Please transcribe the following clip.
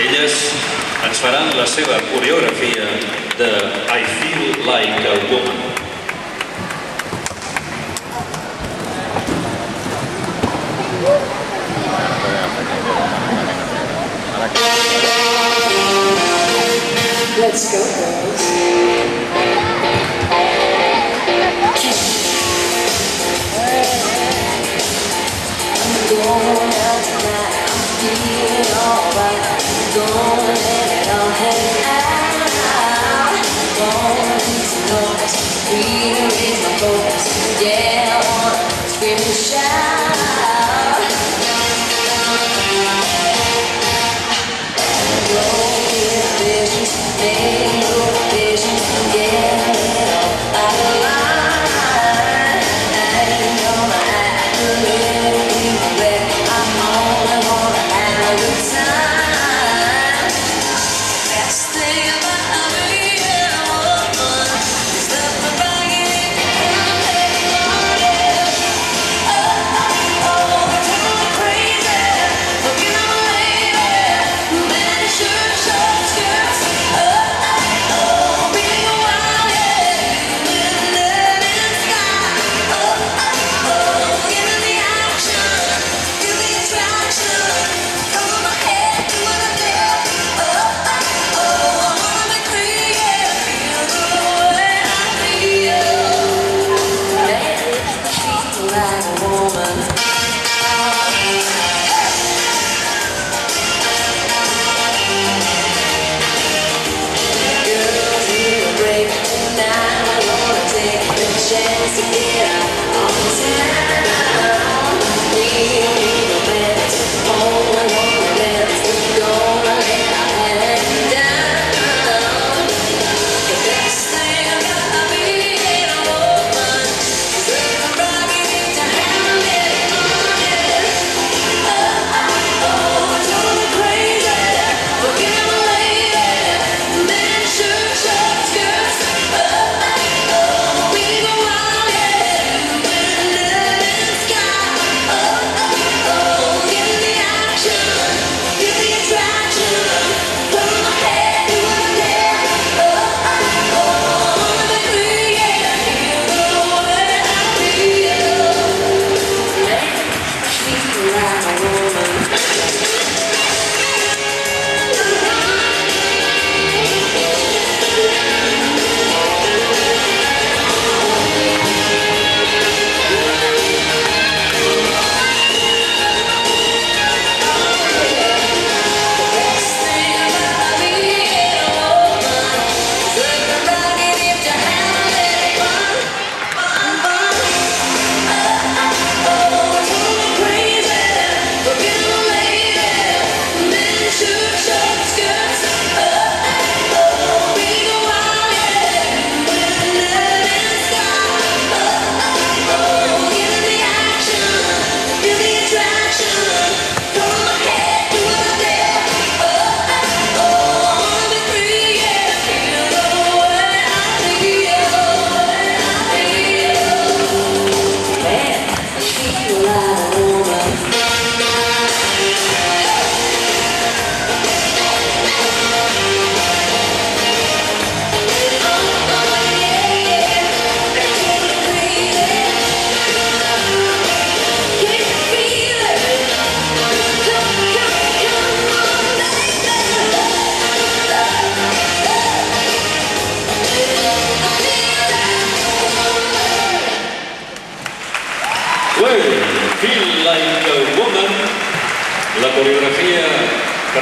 Elles ens faran la seva coreografia de I Feel Like a Woman. Let's go, girls. I'm going out tonight. I'm feeling alright. I'm gonna let it all hang out. Gonna do some noise. Really raise my voice. Yeah, I wanna scream and shout. Chance to get out on town. We need romance, oh, I want romance. Gonna let our hand down. The best thing about being a woman is everybody needs to have it on. Oh, it's all crazy. Forget my lady, men shirt, short skirts. Feel Like a Woman, la coreografia que